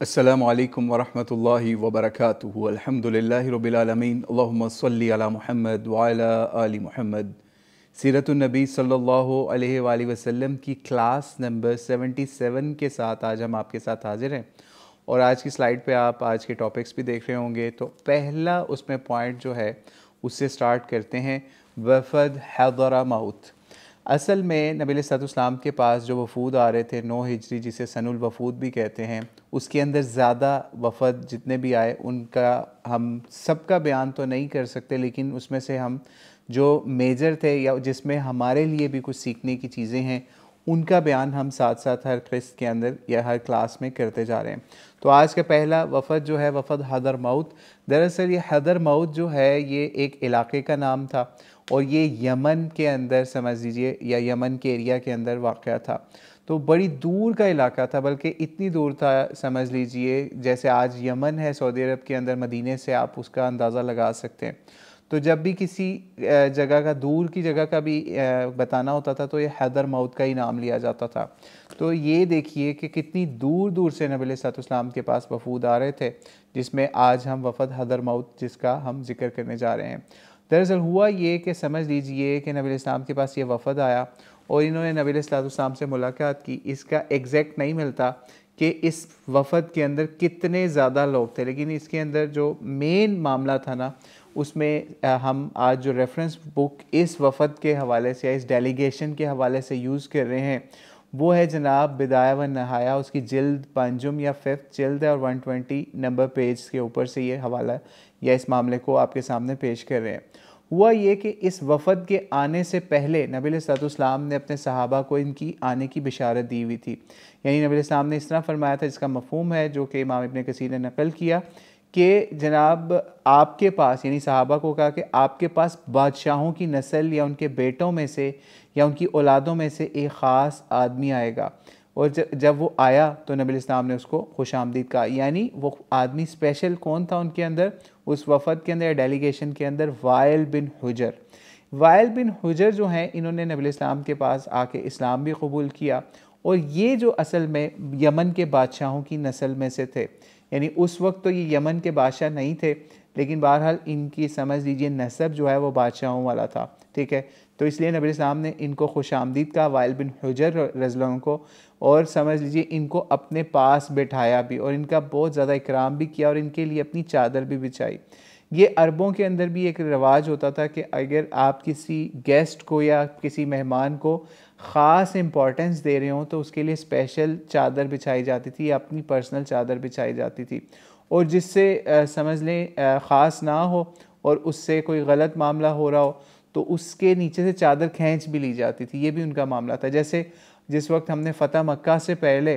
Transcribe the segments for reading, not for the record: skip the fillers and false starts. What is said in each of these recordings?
अस्सलामु अलैकुम वरहमतुल्लाहि वबरकातुहु। अल्हम्दुलिल्लाहि रब्बिल आलमीन। अल्लाहुम्मा सल्लि अला मुहम्मद व अला आलि मुहम्मद। सीरतुन नबी सल्लल्लाहु अलैहि वसल्लम की क्लास नंबर 77 के साथ आज हम आपके साथ हाजिर हैं। और आज की स्लाइड पे आप आज के टॉपिक्स भी देख रहे होंगे। तो पहला उसमें पॉइंट जो है उससे स्टार्ट करते हैं, वफ़द हज़रा मौत। असल में नबी अलैहिस्सलाम के पास जो वफूद आ रहे थे 9 हिजरी, जिसे सनुल वफूद भी कहते हैं, उसके अंदर ज़्यादा वफ़द जितने भी आए उनका हम सबका बयान तो नहीं कर सकते, लेकिन उसमें से हम जो मेजर थे या जिसमें हमारे लिए भी कुछ सीखने की चीज़ें हैं उनका बयान हम साथ साथ हर किस्त के अंदर या हर क्लास में करते जा रहे हैं। तो आज का पहला वफ़द जो है वफ़द हदर मौत। दरअसल ये हदर मौत जो है ये एक इलाके का नाम था और ये यमन के अंदर समझ लीजिए या यमन के एरिया के अंदर वाक़या था। तो बड़ी दूर का इलाका था, बल्कि इतनी दूर था समझ लीजिए जैसे आज यमन है सऊदी अरब के अंदर, मदीने से आप उसका अंदाज़ा लगा सकते हैं। तो जब भी किसी जगह का, दूर की जगह का भी बताना होता था तो ये हैदर मौत का ही नाम लिया जाता था। तो ये देखिए कि कितनी दूर दूर से नबी अलैहिस्सलाम के पास वफूद आ रहे थे, जिसमें आज हम वफ़द हदर मौत जिसका हम जिक्र करने जा रहे हैं। दरअसल हुआ ये कि समझ लीजिए कि नबी अलैहिस्सलाम के पास ये वफ़द आया और इन्होंने नबी अलैहिस्सलाम से मुलाकात की। इसका एग्जैक्ट नहीं मिलता कि इस वफ़द के अंदर कितने ज़्यादा लोग थे, लेकिन इसके अंदर जो मेन मामला था ना, उसमें हम आज जो रेफरेंस बुक इस वफ़द के हवाले से या इस डेलीगेशन के हवाले से यूज़ कर रहे हैं वो है जनाब बिदाया व नहाया। उसकी जिल्द पंजुम या 5th जिल्द है और 120 नंबर पेज के ऊपर से ये हवाला या इस मामले को आपके सामने पेश कर रहे हैं। हुआ ये कि इस वफ़द के आने से पहले नबी अलैहिस्सलाम ने अपने सहाबा को इनकी आने की बिशारत दी हुई थी। यानी नबी अलैहिस्सलाम ने इस तरह फरमाया था, जिसका मफ़हूम है जो कि इमाम इब्न कसीर ने नकल किया कि जनाब आपके पास, यानी सहाबा को कहा कि आपके पास बादशाहों की नस्ल या उनके बेटों में से या उनकी औलादों में से एक ख़ास आदमी आएगा। और जब वो आया तो नबी अलैहिस्सलाम ने उसको खुशामदीद कहा। यानी वो आदमी स्पेशल कौन था उनके अंदर, उस वफ़द के अंदर, डेलीगेशन के अंदर? वाइल बिन हुजर। वाइल बिन हुजर जो हैं इन्होंने नबी अलैहिस्सलाम के पास आके इस्लाम भी कबूल किया और ये जो असल में यमन के बादशाहों की नस्ल में से थे। यानी उस वक्त तो ये यमन के बादशाह नहीं थे, लेकिन बहरहाल इनकी समझ लीजिए नसब जो है वो बादशाहों वाला था। ठीक है, तो इसलिए नबी अलैहिस्सलाम ने इनको खुशामदीद कहा, वाइल बिन हुजर रज़ियल्लाहु को, और समझ लीजिए इनको अपने पास बैठाया भी और इनका बहुत ज़्यादा इकराम भी किया और इनके लिए अपनी चादर भी बिछाई। ये अरबों के अंदर भी एक रिवाज होता था कि अगर आप किसी गेस्ट को या किसी मेहमान को ख़ास इम्पोर्टेंस दे रहे हों तो उसके लिए स्पेशल चादर बिछाई जाती थी या अपनी पर्सनल चादर बिछाई जाती थी। और जिससे समझ लें ख़ास ना हो और उससे कोई गलत मामला हो रहा हो तो उसके नीचे से चादर खींच भी ली जाती थी। ये भी उनका मामला था। जैसे जिस वक्त हमने फ़तह मक्का से पहले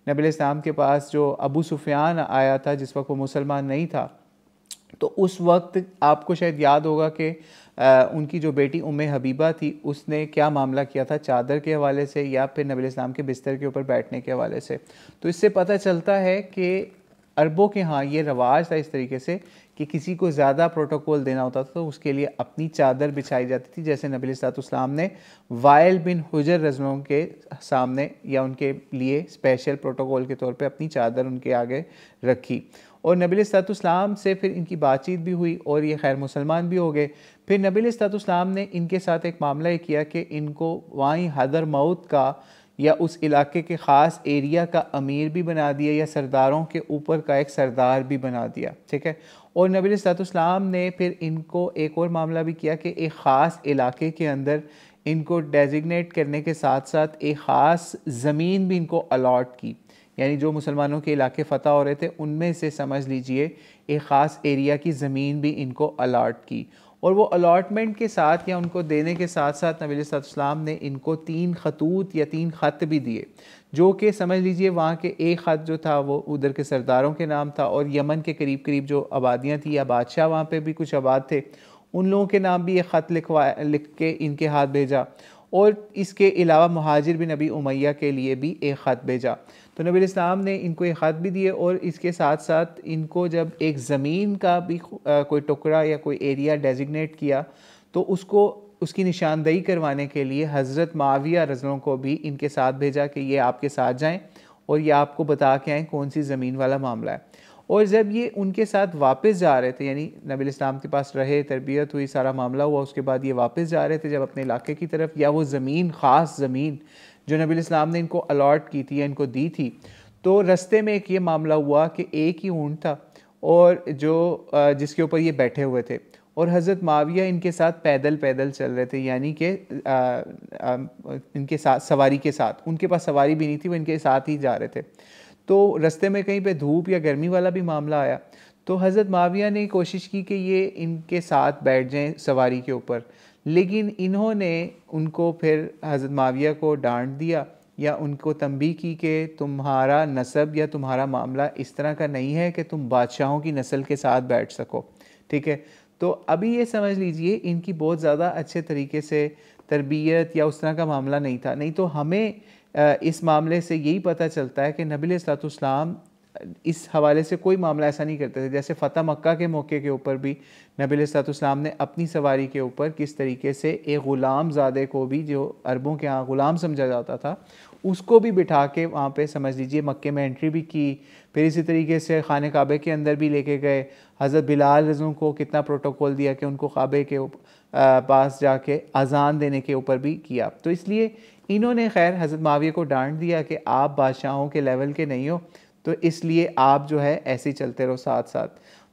नबी अलैहिस्सलाम के पास जो अबू सुफियान आया था, जिस वक्त वो मुसलमान नहीं था, तो उस वक्त आपको शायद याद होगा कि उनकी जो बेटी उम्मे हबीबा थी उसने क्या मामला किया था, चादर के हवाले से या फिर नबी अलैहिस्सलाम के बिस्तर के ऊपर बैठने के हवाले से। तो इससे पता चलता है कि अरबों के यहाँ ये रवाज था इस तरीके से कि किसी को ज़्यादा प्रोटोकॉल देना होता था तो उसके लिए अपनी चादर बिछाई जाती थी। जैसे नबी अलैहिस्सलाम ने वाइल बिन हुजर रज़ियल्लाहु के सामने या उनके लिए स्पेशल प्रोटोकॉल के तौर पे अपनी चादर उनके आगे रखी और नबी अलैहिस्सलाम से फिर इनकी बातचीत भी हुई और ये खैर मुसलमान भी हो गए। फिर नबी अलैहिस्सलाम ने इनके साथ एक मामला ये किया कि इनको वहीं हदर मौत का या उस इलाके के ख़ास एरिया का अमीर भी बना दिया या सरदारों के ऊपर का एक सरदार भी बना दिया। ठीक है, और नबी अलैहिस्सलाम ने फिर इनको एक और मामला भी किया कि एक ख़ास इलाके के अंदर इनको डेजिग्नेट करने के साथ साथ एक ख़ास ज़मीन भी इनको अलॉट की। यानी जो मुसलमानों के इलाके फ़तह हो रहे थे उनमें से समझ लीजिए एक ख़ास एरिया की ज़मीन भी इनको अलॉट की। और वो अलॉटमेंट के साथ या उनको देने के साथ साथ नबी अलैहिस्सलाम ने इनको 3 खतूत या 3 ख़त भी दिए, जो कि समझ लीजिए वहाँ के एक ख़त जो था वो उधर के सरदारों के नाम था और यमन के करीब करीब जो आबादियाँ थी या बादशाह वहाँ पे भी कुछ आबाद थे उन लोगों के नाम भी एक ख़त लिख के इनके हाथ भेजा। और इसके अलावा मुहाजिर बिन नबी उमैया के लिए भी एक ख़त भेजा। तो नबी इस्लाम ने इनको एक ख़त भी दिए और इसके साथ साथ इनको जब एक ज़मीन का भी कोई टुकड़ा या कोई एरिया डेजिग्नेट किया तो उसको उसकी निशानदेही करवाने के लिए हज़रत माविया रज़ियल्लाहु को भी इनके साथ भेजा कि ये आपके साथ जाएं और ये आपको बता के आएँ कौन सी ज़मीन वाला मामला है। और जब ये उनके साथ वापस जा रहे थे, यानी नबी इस्लाम के पास रहे, तरबियत हुई, सारा मामला हुआ, उसके बाद ये वापस जा रहे थे जब अपने इलाके की तरफ, या वो ज़मीन, ख़ास ज़मीन जो नबी इस्लाम ने इनको अलॉट की थी या इनको दी थी, तो रस्ते में एक ये मामला हुआ कि एक ही ऊँट था और जो जिसके ऊपर ये बैठे हुए थे, और हज़रत माविया इनके साथ पैदल पैदल चल रहे थे, यानी कि इनके साथ सवारी के साथ, उनके पास सवारी भी नहीं थी, वो इनके साथ ही जा रहे थे। तो रास्ते में कहीं पे धूप या गर्मी वाला भी मामला आया, तो हज़रत माविया ने कोशिश की कि ये इनके साथ बैठ जाएं सवारी के ऊपर, लेकिन इन्होंने उनको फिर हज़रत माविया को डांट दिया या उनको तंबीह की कि तुम्हारा नसब या तुम्हारा मामला इस तरह का नहीं है कि तुम बादशाहों की नस्ल के साथ बैठ सको, ठीक है। तो अभी ये समझ लीजिए इनकी बहुत ज़्यादा अच्छे तरीके से तरबियत या उस तरह का मामला नहीं था। नहीं तो हमें इस मामले से यही पता चलता है कि नबी अलैहिस्सलाम इस हवाले से कोई मामला ऐसा नहीं करते थे। जैसे फ़तह मक्का के मौके के ऊपर भी नबी अलैहिस्सलाम ने अपनी सवारी के ऊपर किस तरीके से एक ग़ुलाम ज़ादे को भी, जो अरबों के यहाँ ग़ुलाम समझा जाता था, उसको भी बिठा के वहाँ पे समझ लीजिए मक्के में एंट्री भी की। फिर इसी तरीके से खाने काबे के अंदर भी लेके गए। हज़रत बिलाल रज़ों को कितना प्रोटोकॉल दिया कि उनको काबे के पास जाके अज़ान देने के ऊपर भी किया। तो इसलिए इन्होंने खैर हज़रत माविया को डांट दिया कि आप बादशाहों के लेवल के नहीं हो, तो इसलिए आप जो है ऐसे ही चलते रहो साथ साथ।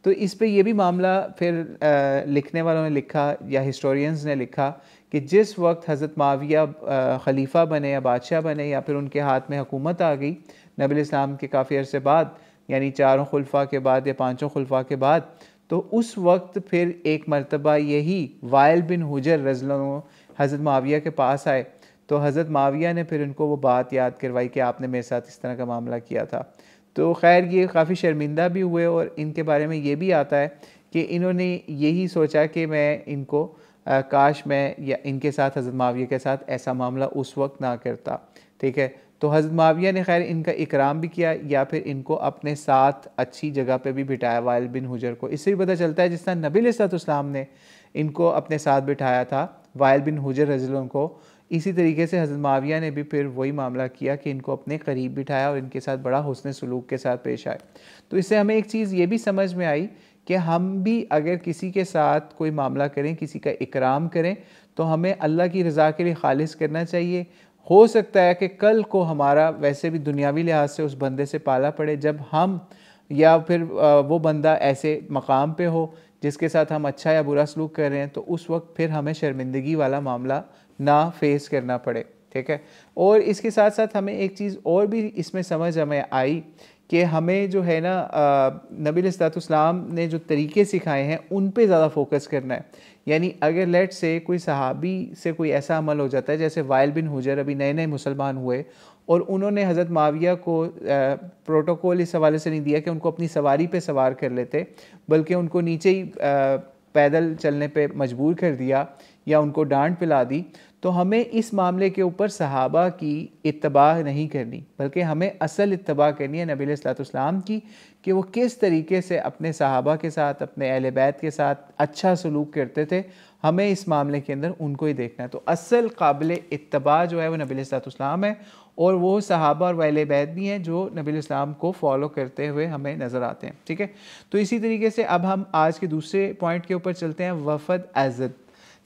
तो इस पे ये भी मामला फिर लिखने वालों ने लिखा या हिस्टोरियंस ने लिखा कि जिस वक्त हज़रत माविया ख़लीफ़ा बने या बादशाह बने या फिर उनके हाथ में हुकूमत आ गई नबी इस्लाम के काफ़ी अरसे बाद, यानी 4 खुलफा के बाद या 5 खुलफा के बाद, तो उस वक्त फिर एक मरतबा यही वाइल बिन हुजर रज़ियल्लाहु हज़रत माविया के पास आए। तो हज़रत माविया ने फिर उनको वो बात याद करवाई कि आपने मेरे साथ इस तरह का मामला किया था। तो खैर ये काफ़ी शर्मिंदा भी हुए और इनके बारे में ये भी आता है कि इन्होंने यही सोचा कि मैं इनको काश मैं या इनके साथ हज़रत माविया के साथ ऐसा मामला उस वक्त ना करता, ठीक है। तो हज़रत माविया ने खैर इनका इकराम भी किया या फिर इनको अपने साथ अच्छी जगह पे भी बिठाया वाइल बिन हुजर को। इससे भी पता चलता है जिस तरह नबी अलैहिस्सलाम ने इनको अपने साथ बिठाया था वाइल बिन हुजर रज़ियल्लाहु को, इसी तरीके से हज़रत माविया ने भी फिर वही मामला किया कि इनको अपने करीब बिठाया और इनके साथ बड़ा हुस्न सलूक के साथ पेश आए। तो इससे हमें एक चीज़ ये भी समझ में आई कि हम भी अगर किसी के साथ कोई मामला करें, किसी का इकराम करें, तो हमें अल्लाह की रज़ा के लिए खालिस करना चाहिए। हो सकता है कि कल को हमारा वैसे भी दुनियावी लिहाज से उस बंदे से पाला पड़े, जब हम या फिर वो बंदा ऐसे मकाम पे हो जिसके साथ हम अच्छा या बुरा सलूक कर रहे हैं, तो उस वक्त फिर हमें शर्मिंदगी वाला मामला ना फेस करना पड़े, ठीक है। और इसके साथ साथ हमें एक चीज़ और भी इसमें समझ हमें आई कि हमें जो है ना नबी अलैहिस्सलाम ने जो तरीके सिखाए हैं उन पे ज़्यादा फोकस करना है। यानी अगर लेट से कोई सहाबी से कोई ऐसा अमल हो जाता है, जैसे वाइल बिन हुजर अभी नए नए मुसलमान हुए और उन्होंने हज़रत माविया को प्रोटोकॉल इस हवाले से नहीं दिया कि उनको अपनी सवारी पे सवार कर लेते, बल्कि उनको नीचे ही पैदल चलने पे मजबूर कर दिया या उनको डांट पिला दी, तो हमें इस मामले के ऊपर सहाबा की इत्तबा नहीं करनी, बल्कि हमें असल इत्तबा करनी है नबी अलैहिस्सलाम की, कि वो किस तरीके से अपने सहाबा के साथ, अपने अहले बैत के साथ अच्छा सलूक करते थे। हमें इस मामले के अंदर उनको ही देखना है। तो असल काबिल इत्तबा जो है वो नबी अलैहिस्सलाम है, और वो सहाबा और अहले बैत भी हैं जो नबी अलैहिस्सलाम को फॉलो करते हुए हमें नज़र आते हैं, ठीक है। तो इसी तरीके से अब हम आज के दूसरे पॉइंट के ऊपर चलते हैं, वफ़द अज़द,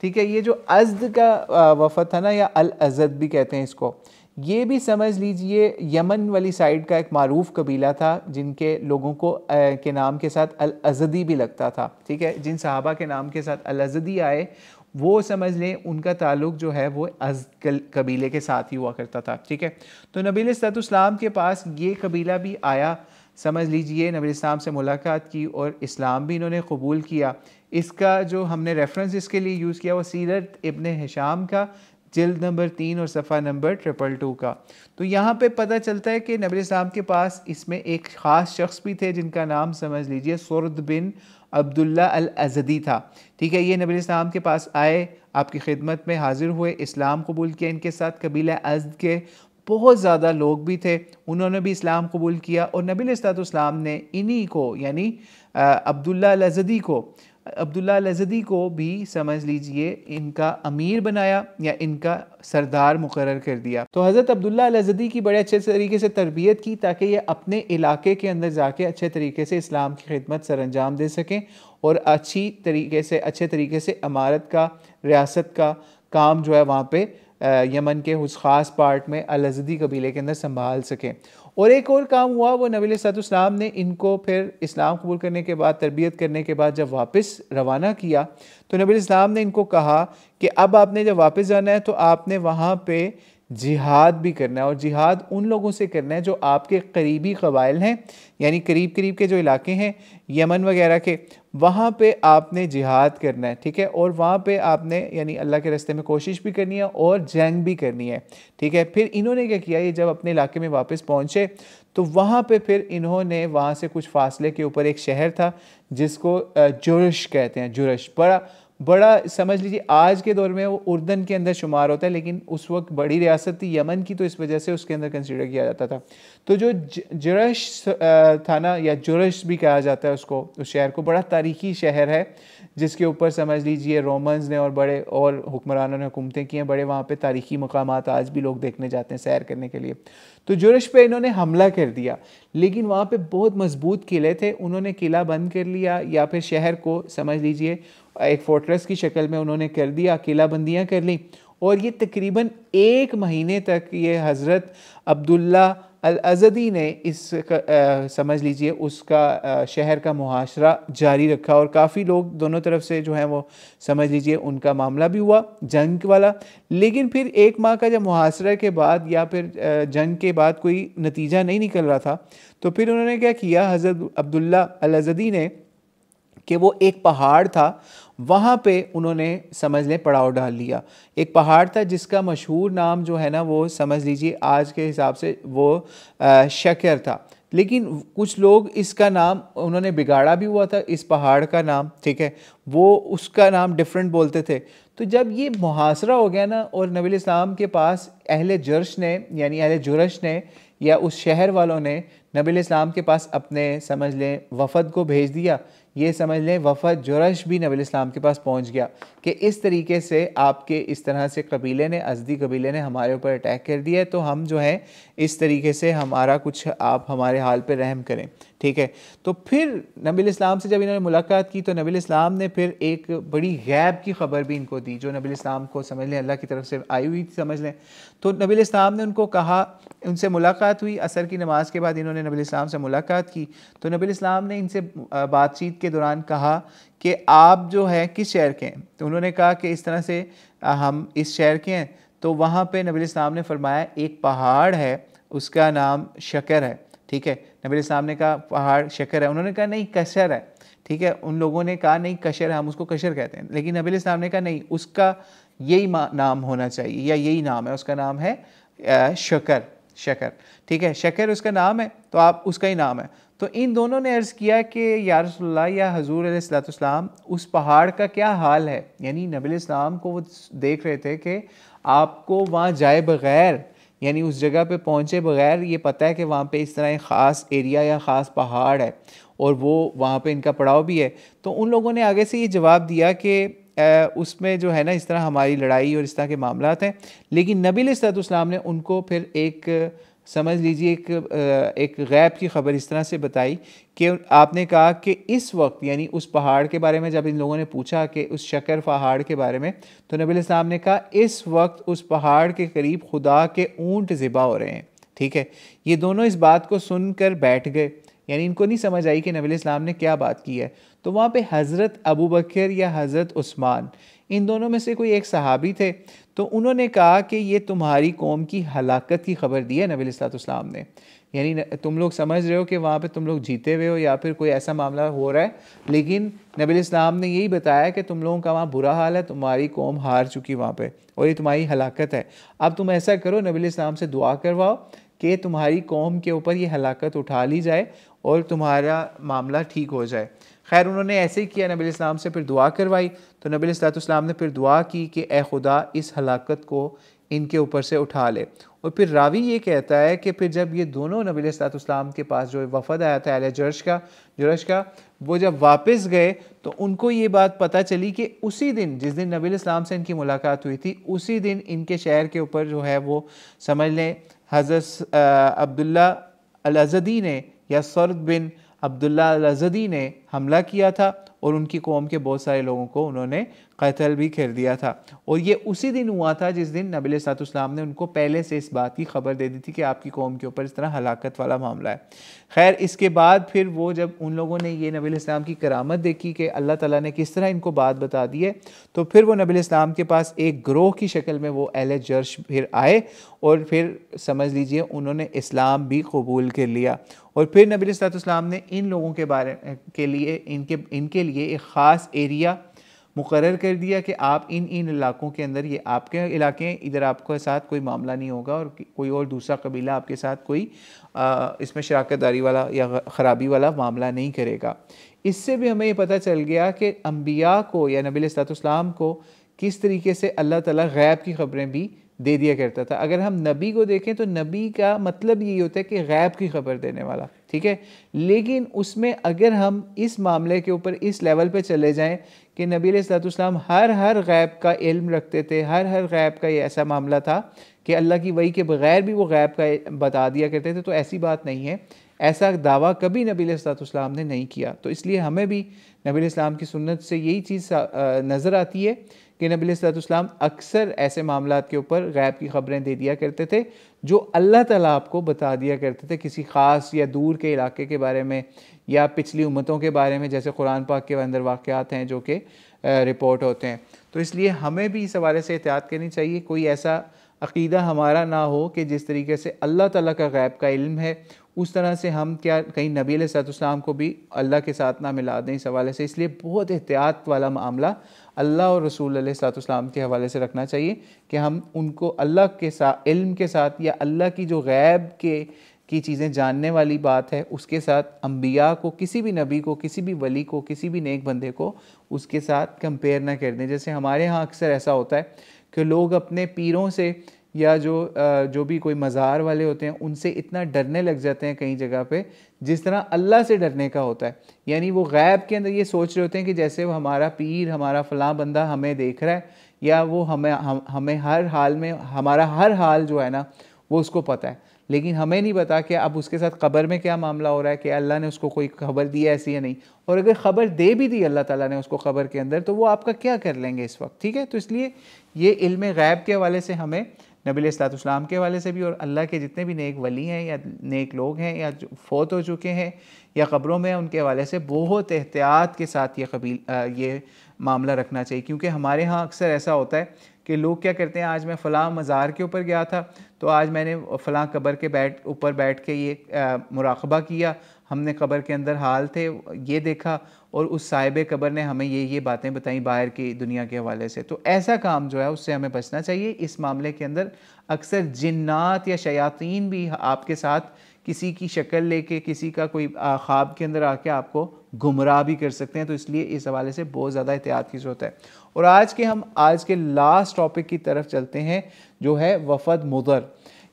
ठीक है। ये जो अज़द का वफ़द था ना, या अल अज़द भी कहते हैं इसको, ये भी समझ लीजिए यमन वाली साइड का एक मारूफ कबीला था जिनके लोगों को के नाम के साथ अल अज़दी भी लगता था, ठीक है। जिन सहाबा के नाम के साथ अल अज़दी आए वो समझ लें उनका ताल्लुक जो है वो अज़द कबीले के साथ ही हुआ करता था, ठीक है। तो नबी अलैहिस्सलाम के पास ये कबीला भी आया, समझ लीजिए नबी इस्लाम से मुलाकात की और इस्लाम भी इन्होंने कबूल किया। इसका जो हमने रेफरेंस इसके लिए यूज़ किया वो सीरत इब्ने हिशाम का जिल्द नंबर 3 और सफ़ा नंबर 222 का। तो यहाँ पे पता चलता है कि नबी इस्लाम के पास इसमें एक ख़ास शख्स भी थे जिनका नाम समझ लीजिए सुर्द बिन अब्दुल्ला अल अज़दी था, ठीक है। ये नबी इस्लाम के पास आए, आपकी खिदमत में हाजिर हुए, इस्लाम कबूल किया। इनके साथ कबीला अज़द के बहुत ज़्यादा लोग भी थे, उन्होंने भी इस्लाम कबूल किया और नबी अलैहिस्सलाम ने इन्हीं को यानी अब्दुल्ला अल अज़दी को अब्दुल्ला अल-अज़दी को भी समझ लीजिए इनका अमीर बनाया या इनका सरदार मुकर्रर कर दिया। तो हज़रत अब्दुल्ला अल-अज़दी की बड़े अच्छे तरीके से तरबियत की ताकि ये अपने इलाके के अंदर जाके अच्छे तरीके से इस्लाम की खिदमत सर अंजाम दे सकें और अच्छे तरीके से अमारत का, रियासत का काम जो है वहाँ पे यमन के उस ख़ास पार्ट में अल-अज़दी कबीले के अंदर संभाल सकें। और एक और काम हुआ, वो नबी अलैहिस्सलाम ने इनको फिर इस्लाम कबूल करने के बाद, तरबियत करने के बाद जब वापस रवाना किया तो नबी अलैहिस्सलाम ने इनको कहा कि अब आपने जब वापस जाना है तो आपने वहाँ पे जिहाद भी करना है, और जिहाद उन लोगों से करना है जो आपके करीबी कबाइल हैं, यानी करीब करीब के जो इलाके हैं यमन वगैरह के, वहाँ पे आपने जिहाद करना है, ठीक है। और वहाँ पे आपने यानी अल्लाह के रास्ते में कोशिश भी करनी है और जंग भी करनी है, ठीक है। फिर इन्होंने क्या किया, ये जब अपने इलाके में वापस पहुँचे तो वहाँ पे फिर इन्होंने वहाँ से कुछ फासले के ऊपर एक शहर था जिसको जुरश कहते हैं। जुरश बड़ा समझ लीजिए आज के दौर में वो उर्दन के अंदर शुमार होता है, लेकिन उस वक्त बड़ी रियासत थी यमन की, तो इस वजह से उसके अंदर कंसिडर किया जाता था। तो जो जुरश था ना, या जुरश भी कहा जाता है उसको, उस शहर को, बड़ा तारीखी शहर है जिसके ऊपर समझ लीजिए रोमन्स ने और बड़े और हुक्मरानों ने हुकूमतें की हैं। बड़े वहाँ पे तारीखी मकामात आज भी लोग देखने जाते हैं सैर करने के लिए। तो जुरश पे इन्होंने हमला कर दिया, लेकिन वहाँ पे बहुत मजबूत किले थे, उन्होंने किला बंद कर लिया, या फिर शहर को समझ लीजिए एक फोर्ट्रेस की शक्ल में उन्होंने कर दिया, किला बंदियाँ कर ली। और ये तकरीबन 1 महीने तक ये हज़रत अब्दुल्ला अल-अज़दी ने समझ लीजिए उसका शहर का मुहाशरा जारी रखा, और काफ़ी लोग दोनों तरफ से जो हैं वो समझ लीजिए उनका मामला भी हुआ जंग वाला। लेकिन फिर 1 माह का जब मुहासरे के बाद या फिर जंग के बाद कोई नतीजा नहीं निकल रहा था, तो फिर उन्होंने क्या किया, हज़रत अब्दुल्ला अल-अज़दी ने, कि वो एक पहाड़ था वहाँ पे उन्होंने समझ लें पड़ाव डाल लिया। एक पहाड़ था जिसका मशहूर नाम जो है ना वो समझ लीजिए आज के हिसाब से वो शकर था, लेकिन कुछ लोग इसका नाम उन्होंने बिगाड़ा भी हुआ था, इस पहाड़ का नाम, ठीक है, वो उसका नाम डिफरेंट बोलते थे। तो जब ये मुहासरा हो गया ना, और नबी इस्लाम के पास अहले जर्श ने यानी अहले जुरश ने या उस शहर वालों ने नबी इस्लाम के पास अपने समझ लें वफ़द को भेज दिया, ये समझ लें वफ़द जुरश भी नबी इस्लाम के पास पहुंच गया कि इस तरीके से आपके इस तरह से कबीले ने, अज़दी कबीले ने हमारे ऊपर अटैक कर दिया है, तो हम जो है इस तरीके से हमारा कुछ आप हमारे हाल पे रहम करें, ठीक है। तो फिर नबी इस्लाम से जब इन्होंने मुलाकात की तो नबी इस्लाम ने फिर एक बड़ी गैब की ख़बर भी इनको दी, जो नबी इस्लाम को समझ लें अल्लाह की तरफ से आई हुई समझ लें। तो नबी इस्लाम ने उनको कहा, उनसे मुलाकात हुई, असर की नमाज के बाद इन्होंने नबी इस्लाम से मुलाकात की, तो नबी इस्लाम ने इनसे बातचीत के दौरान कहा कि आप जो है किस शहर के हैं। तो उन्होंने कहा कि इस तरह से हम इस शहर के हैं। तो वहाँ पे नबी इस्लाम ने फरमाया एक पहाड़ है उसका नाम शकर है, ठीक है। नबी इस्लाम ने कहा पहाड़ शकर है, उन्होंने कहा नहीं कशर है, ठीक है। उन लोगों ने कहा नहीं कशर है, हम उसको कशर कहते हैं, लेकिन नबी इस्लाम ने कहा नहीं उसका यही नाम होना चाहिए या यही नाम है, उसका नाम है शकर, ठीक है, शकर उसका नाम है, तो आप उसका ही नाम है। तो इन दोनों ने अर्ज़ किया कि या रसूलल्लाह या हजूर अलैहिस्सलाम उस पहाड़ का क्या हाल है, यानी नबी इस्लाम को वो देख रहे थे कि आपको वहाँ जाए बग़ैर यानी उस जगह पे पहुँचे बग़ैर ये पता है कि वहाँ पे इस तरह एक ख़ास एरिया या ख़ास पहाड़ है और वो वहाँ पे इनका पड़ाव भी है। तो उन लोगों ने आगे से ये जवाब दिया कि उसमें जो है ना इस तरह हमारी लड़ाई और इस तरह के मामलात हैं, लेकिन नबी अलैहिस्सलाम ने उनको फिर एक समझ लीजिए एक गैब की ख़बर इस तरह से बताई कि आपने कहा कि इस वक्त यानी उस पहाड़ के बारे में जब इन लोगों ने पूछा कि उस शकर पहाड़ के बारे में, तो नबी अलैहिस्सलाम ने कहा इस वक्त उस पहाड़ के करीब खुदा के ऊँट ज़िबा हो रहे हैं, ठीक है। ये दोनों इस बात को सुनकर बैठ गए, यानी इनको नहीं समझ आई कि नबी अलैहिस्सलाम ने क्या बात की है। तो वहाँ पे हज़रत अबू बकर या हज़रत उस्मान, इन दोनों में से कोई एक सहाबी थे, तो उन्होंने कहा कि ये तुम्हारी कौम की हलाकत की खबर दी है नबी अलैहिस्सलाम ने, यानी तुम लोग समझ रहे हो कि वहाँ पे तुम लोग जीते हुए हो या फिर कोई ऐसा मामला हो रहा है, लेकिन नबी अलैहिस्सलाम ने यही बताया कि तुम लोगों का वहाँ बुरा हाल है, तुम्हारी कौम हार चुकी वहाँ पे और ये तुम्हारी हलाकत है। अब तुम ऐसा करो नबी अलैहिस्सलाम से दुआ करवाओ कि तुम्हारी कौम के ऊपर ये हलाकत उठा ली जाए और तुम्हारा मामला ठीक हो जाए। खैर उन्होंने ऐसे ही किया, नबी अलैहिस्सलाम से फिर दुआ करवाई। तो नबी अलैहिस्सलाम ने फिर दुआ की कि ए खुदा इस हलाकत को इनके ऊपर से उठा ले, और फिर रावी ये कहता है कि फिर जब ये दोनों नबी अलैहिस्सलाम के पास जो वफ़द आया था अहले जुरश का, वो जब वापस गए तो उनको ये बात पता चली कि उसी दिन जिस दिन नबी अलैहिस्सलाम से इनकी मुलाकात हुई थी, उसी दिन इनके शहर के ऊपर जो है वो समझ लें हज़रत अब्दुल्ला अल-अज़दी ने या सर्द बिन अब्दुल्ला अल-अज़दी ने हमला किया था और उनकी कौम के बहुत सारे लोगों को उन्होंने कत्ल भी कर दिया था। और ये उसी दिन हुआ था जिस दिन नबी अलैहिस्सलाम ने उनको पहले से इस बात की खबर दे दी थी कि आपकी कौम के ऊपर इस तरह हलाकत वाला मामला है। खैर, इसके बाद फिर वो जब उन लोगों ने ये नबी अलैहिस्सलाम की करामत देखी कि अल्लाह ताला ने किस तरह इनको बात बता दी है, तो फिर वो नबी अलैहिस्सलाम के पास एक ग्रोह की शक्ल में वो अहले जर्श फिर आए और फिर समझ लीजिए उन्होंने इस्लाम भी कबूल कर लिया। और फिर नबी अलैहिस्सलाम ने इन लोगों के बारे के लिए इनके लिए एक ख़ास एरिया मुकर्रर कर दिया कि आप इन इलाकों के अंदर, ये आपके इलाके हैं, इधर आपके साथ कोई मामला नहीं होगा और कोई और दूसरा कबीला आपके साथ कोई इसमें शराकत दारी वाला या ख़राबी वाला मामला नहीं करेगा। इससे भी हमें ये पता चल गया कि अम्बिया को या नबी अलैहिस्सलाम को किस तरीके से अल्लाह ताला गैब की ख़बरें भी दे दिया करता था। अगर हम नबी को देखें तो नबी का मतलब यही होता है कि गैब की खबर देने वाला, ठीक है। लेकिन उसमें अगर हम इस मामले के ऊपर इस लेवल पे चले जाएं कि नबी अलैहिस्सलाम हर गैब का इल्म रखते थे, हर गैब का ये ऐसा मामला था कि अल्लाह की वही के बगैर भी वो गैब का बता दिया करते थे, तो ऐसी बात नहीं है। ऐसा दावा कभी नबी अलैहिस्सलाम ने नहीं किया। तो इसलिए हमें भी नबी अलैहिस्सलाम की सुन्नत से यही चीज़ नज़र आती है कि नबी अलैहिस्सलाम अक्सर ऐसे मामलात के ऊपर गैब की खबरें दे दिया करते थे जो अल्लाह ताला आपको बता दिया करते थे किसी ख़ास या दूर के इलाके के बारे में या पिछली उम्मतों के बारे में, जैसे कुरान पाक के अंदर वाक़यात हैं जो कि रिपोर्ट होते हैं। तो इसलिए हमें भी इस हवाले से एहतियात करनी चाहिए, कोई ऐसा अक़ीदा हमारा ना हो कि जिस तरीके से अल्लाह ताला का गैब का इल्म है उस तरह से हम क्या कहीं नबी अलैहिस्सलाम को भी अल्लाह के साथ ना मिला दें इस हवाले से। इसलिए बहुत एहतियात वाला मामला अल्लाह और रसूल अलैहिस्सलाम के हवाले से रखना चाहिए कि हम उनको अल्लाह के साथ इल्म के साथ या अल्लाह की जो गैब की चीज़ें जानने वाली बात है उसके साथ अम्बिया को, किसी भी नबी को, किसी भी वली को, किसी भी नेक बंदे को उसके साथ कंपेयर ना कर दें। जैसे हमारे यहाँ अक्सर ऐसा होता है कि लोग अपने पीरों से या जो भी कोई मज़ार वाले होते हैं उनसे इतना डरने लग जाते हैं कई जगह पे जिस तरह अल्लाह से डरने का होता है। यानी वो गैब के अंदर ये सोच रहे होते हैं कि जैसे वो हमारा पीर, हमारा फ़लाँ बंदा हमें देख रहा है या वो हमें हर हाल में, हमारा हर हाल जो है ना वो उसको पता है। लेकिन हमें नहीं पता कि अब उसके साथ कब्र में क्या मामला हो रहा है, कि अल्लाह ने उसको कोई खबर दी है ऐसी या नहीं। और अगर ख़बर दे भी दी अल्लाह ताला ने उसको कब्र के अंदर, तो वो आपका क्या कर लेंगे इस वक्त, ठीक है। तो इसलिए ये इल्म गैब के हवाले से हमें नबी अलैहिस्सलाम के हवाले से भी और अल्लाह के जितने भी नेक वली हैं या नेक लोग हैं या जो फ़ौत हो चुके हैं या क़ब्रों में, उनके हवाले से बहुत एहतियात के साथ ये मामला रखना चाहिए। क्योंकि हमारे यहाँ अक्सर ऐसा होता है कि लोग क्या करते हैं, आज मैं फ़लाँ मज़ार के ऊपर गया था तो आज मैंने फ़लाँ कब्र के ऊपर बैठ के ये मुराक़बा किया, हमने कब्र के अंदर हाल थे ये देखा और उस साहिब कब्र ने हमें ये बातें बताई बाहर की दुनिया के हवाले से। तो ऐसा काम जो है उससे हमें बचना चाहिए। इस मामले के अंदर अक्सर जिन्नात या शयातीन भी आपके साथ किसी की शक्ल लेके, किसी का कोई ख्वाब के अंदर आके आपको गुमराह भी कर सकते हैं। तो इसलिए इस हवाले से बहुत ज़्यादा एहतियात की ज़रूरत है। और हम आज के लास्ट टॉपिक की तरफ चलते हैं जो है वफ़द मुदर।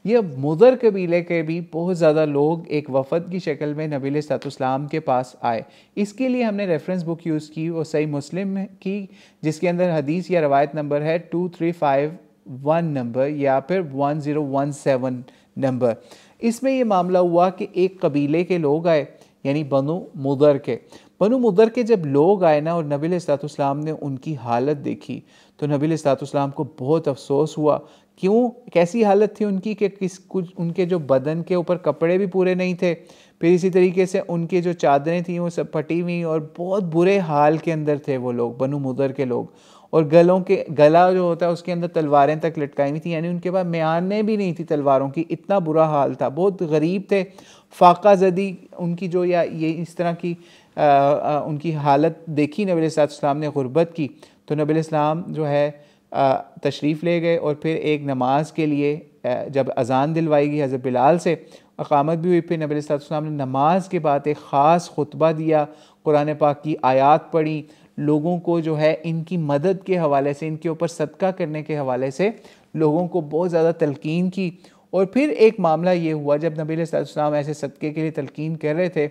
ये मुदर कबीले के भी बहुत ज़्यादा लोग एक वफ़द की शक्ल में नबी अलैहिस्सलाम के पास आए। इसके लिए हमने रेफरेंस बुक यूज़ की, वो सही मुस्लिम की, जिसके अंदर हदीस या रवायत नंबर है 2351 नंबर या फिर 1017 नंबर। इसमें ये मामला हुआ कि एक कबीले के लोग आए, यानी बनु मुदर के जब लोग आए ना और नबी अलैहिस्सलाम ने उनकी हालत देखी तो नबी अलैहिस्सलाम को बहुत अफसोस हुआ। क्यों, कैसी हालत थी उनकी कि कुछ उनके जो बदन के ऊपर कपड़े भी पूरे नहीं थे, फिर इसी तरीके से उनकी जो चादरें थी वो सब फटी हुई और बहुत बुरे हाल के अंदर थे वो लोग, बनु मुदर के लोग। और गला जो होता है उसके अंदर तलवारें तक लटकाई हुई थी, यानी उनके पास म्याने भी नहीं थी तलवारों की, इतना बुरा हाल था, बहुत गरीब थे, फाका ज़दी उनकी जो, या ये इस तरह की उनकी हालत देखी नबी अलैहिस्सलाम ने गुर्बत की। तो नबी अलैहिस्सलाम जो है तशरीफ़ ले गए और फिर एक नमाज के लिए जब अज़ान दिलवाई गई हज़रत बिलाल से, अक़ामत भी हुई, फिर नबी अलैहिस्सलाम ने नमाज के बाद एक ख़ास खुतबा दिया, कुरान पाक की आयात पढ़ी, लोगों को जो है इनकी मदद के हवाले से, इनके ऊपर सदका करने के हवाले से लोगों को बहुत ज़्यादा तलकीन की और फिर एक मामला ये हुआ, जब नबी अलैहिस्सलाम ऐसे सदक़े के लिए तलकीन कर रहे थे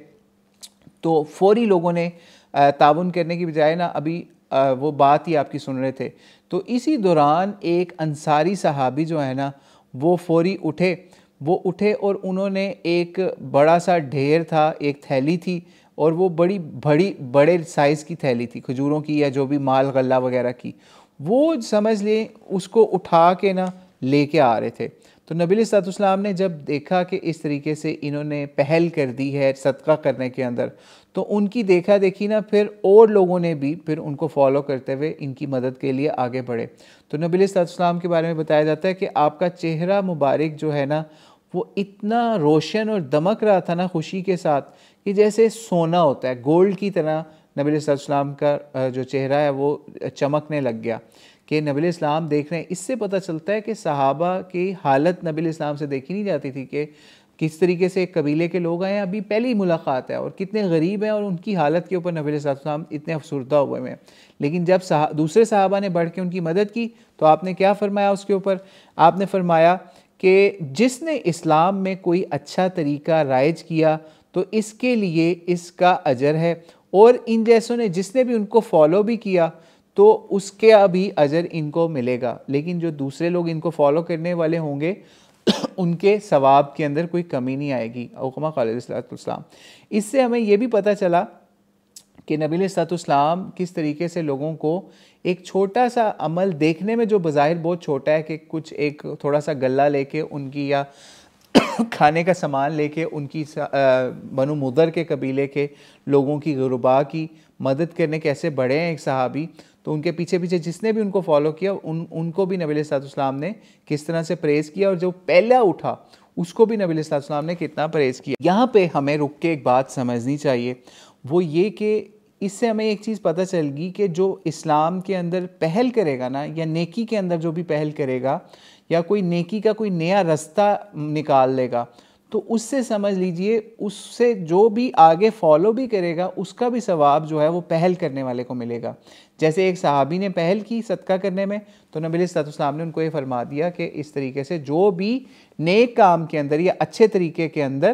तो फौरी लोगों ने ताउन करने की बजाय ना अभी वो बात ही आपकी सुन रहे थे। तो इसी दौरान एक अंसारी सहाबी जो है ना वो फौरी उठे और उन्होंने एक बड़ा सा ढेर था, एक थैली थी और वो बड़े साइज़ की थैली थी, खजूरों की या जो भी माल गल्ला वगैरह की, वो समझ लें उसको उठा के ना लेके आ रहे थे। तो नबी अलैहिस्सलाम ने जब देखा कि इस तरीके से इन्होंने पहल कर दी है सदका करने के अंदर, तो उनकी देखा देखी ना फिर और लोगों ने भी फिर उनको फॉलो करते हुए इनकी मदद के लिए आगे बढ़े। तो नबी अलैहिस्सलाम के बारे में बताया जाता है कि आपका चेहरा मुबारक जो है ना वो इतना रोशन और दमक रहा था ना खुशी के साथ कि जैसे सोना होता है, गोल्ड की तरह नबी अलैहिस्सलाम का जो चेहरा है वो चमकने लग गया कि नबी अलैहिस्सलाम देख रहे हैं। इससे पता चलता है कि सहाबा की हालत नबी अलैहिस्सलाम से देखी नहीं जाती थी कि किस तरीके से एक कबीले के लोग आए हैं, अभी पहली मुलाकात है और कितने गरीब हैं और उनकी हालत के ऊपर नबी अलैहिस्सलाम इतने अफसरदा हुए हैं। लेकिन जब दूसरे सहाबा ने बढ़ के उनकी मदद की तो आपने क्या फरमाया उसके ऊपर? आपने फरमाया कि जिसने इस्लाम में कोई अच्छा तरीका राइज किया तो इसके लिए इसका अजर है, और इन जैसों ने जिसने भी उनको फॉलो भी किया तो उसके अभी अजर इनको मिलेगा, लेकिन जो दूसरे लोग इनको फॉलो करने वाले होंगे उनके सवाब के अंदर कोई कमी नहीं आएगी। औकमा क़ाल। इससे हमें यह भी पता चला कि नबी अलैहिस्सलाम किस तरीके से लोगों को एक छोटा सा अमल देखने में जो बज़ाहिर बहुत छोटा है कि कुछ एक थोड़ा सा गल्ला लेके उनकी या खाने का सामान लेके उनकी बनु मुदर के कबीले के लोगों की गुरबा की मदद करने कैसे बढ़े हैं एक सहाबी, तो उनके पीछे पीछे जिसने भी उनको फॉलो किया उनको भी नबी अलैहिस्सलाम ने किस तरह से प्रेज़ किया, और जो पहला उठा उसको भी नबी अलैहिस्सलाम ने कितना प्रेज़ किया। यहाँ पे हमें रुक के एक बात समझनी चाहिए, वो ये कि इससे हमें एक चीज़ पता चलेगी कि जो इस्लाम के अंदर पहल करेगा ना, या नेकी के अंदर जो भी पहल करेगा या कोई नेकी का कोई नया रास्ता निकाल लेगा, तो उससे समझ लीजिए उससे जो भी आगे फॉलो भी करेगा उसका भी सवाब जो है वो पहल करने वाले को मिलेगा। जैसे एक सहाबी ने पहल की सदका करने में, तो नबी अलैहिस्सलाम ने उनको ये फरमा दिया कि इस तरीके से जो भी नेक काम के अंदर या अच्छे तरीके के अंदर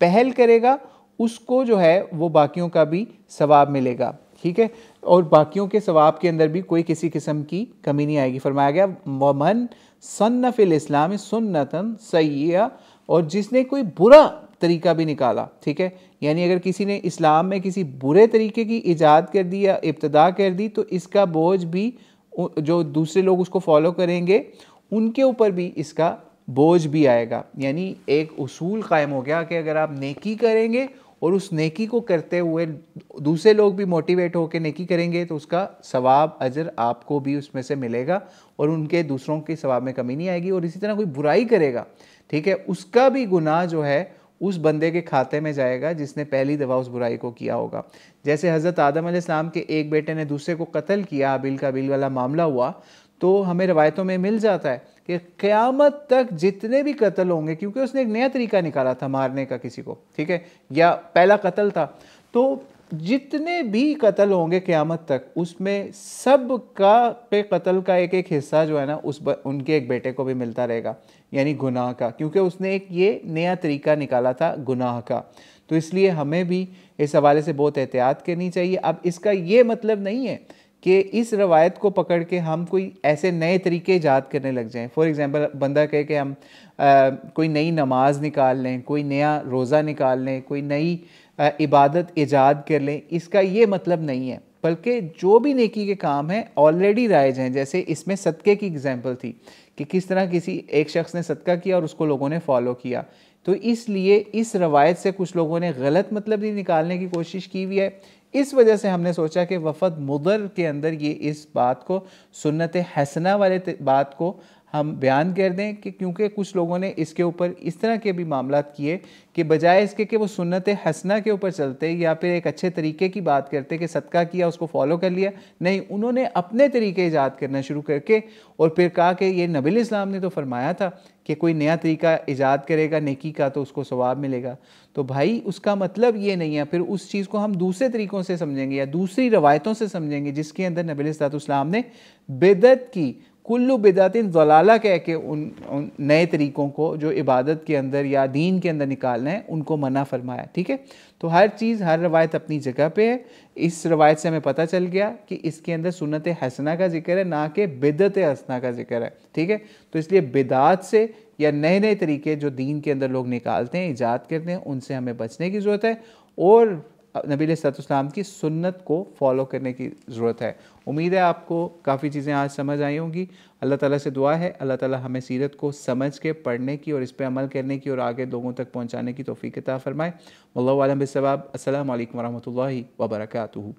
पहल करेगा उसको जो है वो बाकियों का भी सवाब मिलेगा, ठीक है, और बाकियों के सवाब के अंदर भी कोई किसी किस्म की कमी नहीं आएगी। फरमाया गया वमन सन्न फिल इस्लाम सुन्नतन सय्यिआ, और जिसने कोई बुरा तरीका भी निकाला, ठीक है, यानी अगर किसी ने इस्लाम में किसी बुरे तरीके की इजाद कर दी या इब्तदा कर दी तो इसका बोझ भी जो दूसरे लोग उसको फॉलो करेंगे उनके ऊपर भी इसका बोझ भी आएगा। यानी एक उसूल कायम हो गया कि अगर आप नेकी करेंगे और उस नेकी को करते हुए दूसरे लोग भी मोटिवेट होकर नेकी करेंगे तो उसका सवाब अजर आपको भी उसमें से मिलेगा और उनके दूसरों के सवाब में कमी नहीं आएगी। और इसी तरह कोई बुराई करेगा, ठीक है, उसका भी गुनाह जो है उस बंदे के खाते में जाएगा जिसने पहली दफ़ा उस बुराई को किया होगा। जैसे हज़रत आदम अलैहिस्सलाम के एक बेटे ने दूसरे को कत्ल किया, हाबिल काबिल वाला मामला हुआ, तो हमें रवायतों में मिल जाता है कि क़यामत तक जितने भी कत्ल होंगे, क्योंकि उसने एक नया तरीका निकाला था मारने का किसी को, ठीक है, या पहला कत्ल था, तो जितने भी कत्ल होंगे क़यामत तक उसमें सब का पे कत्ल का एक एक हिस्सा जो है ना उनके एक बेटे को भी मिलता रहेगा, यानी गुनाह का, क्योंकि उसने एक ये नया तरीका निकाला था गुनाह का। तो इसलिए हमें भी इस हवाले से बहुत एहतियात करनी चाहिए। अब इसका ये मतलब नहीं है कि इस रवायत को पकड़ के हम कोई ऐसे नए तरीके ईजाद करने लग जाएं। फॉर एग्ज़ाम्पल बंदा कहे कि हम कोई नई नमाज निकाल लें, कोई नया रोज़ा निकाल लें, कोई नई इबादत ईजाद कर लें, इसका ये मतलब नहीं है, बल्कि जो भी नेकी के काम हैं ऑलरेडी राइज हैं। जैसे इसमें सदक़े की एग्जांपल थी कि किस तरह किसी एक शख्स ने सदका किया और उसको लोगों ने फॉलो किया, तो इसलिए इस रवायत से कुछ लोगों ने गलत मतलब भी निकालने की कोशिश की हुई है। इस वजह से हमने सोचा कि वफ़द मुदर के अंदर ये इस बात को सुन्नत हसना वाले बात को हम बयान कर दें कि क्योंकि कुछ लोगों ने इसके ऊपर इस तरह के भी मामला किए कि बजाय इसके कि वो सुन्नत हसना के ऊपर चलते या फिर एक अच्छे तरीके की बात करते कि सदका किया उसको फॉलो कर लिया, नहीं, उन्होंने अपने तरीके ईजाद करना शुरू करके और फिर कहा कि ये नबी इस्लाम ने तो फरमाया था कि कोई नया तरीका ईजाद करेगा नेकी का तो उसको सवाब मिलेगा। तो भाई उसका मतलब ये नहीं है, फिर उस चीज़ को हम दूसरे तरीक़ों से समझेंगे या दूसरी रवायतों से समझेंगे जिसके अंदर नबी इस्लाम ने बिदअत की, कुल्लु बिदातिन ज़लाला कह के उन नए तरीक़ों को जो इबादत के अंदर या दीन के अंदर निकालना है उनको मना फरमाया। ठीक है, तो हर चीज़ हर रवायत अपनी जगह पे है। इस रवायत से हमें पता चल गया कि इसके अंदर सुन्नत हसना का जिक्र है, ना कि बिदत हसना का जिक्र है। ठीक है, तो इसलिए बिदात से या नए नए तरीके जो दीन के अंदर लोग निकालते हैं, ईजाद करते हैं, उनसे हमें बचने की ज़रूरत है और नबी अलैहिस्सलाम की सुन्नत को फॉलो करने की ज़रूरत है। उम्मीद है आपको काफ़ी चीज़ें आज समझ आई होंगी। अल्लाह ताला से दुआ है अल्लाह ताला हमें सीरत को समझ के पढ़ने की और इस पे अमल करने की और आगे लोगों तक पहुँचाने की तौफ़ीक़ अता फ़रमाए। वल्लाहु आलम बिस्सवाब। अस्सलामु अलैकुम वरहमतुल्लाहि वबरकातुहू।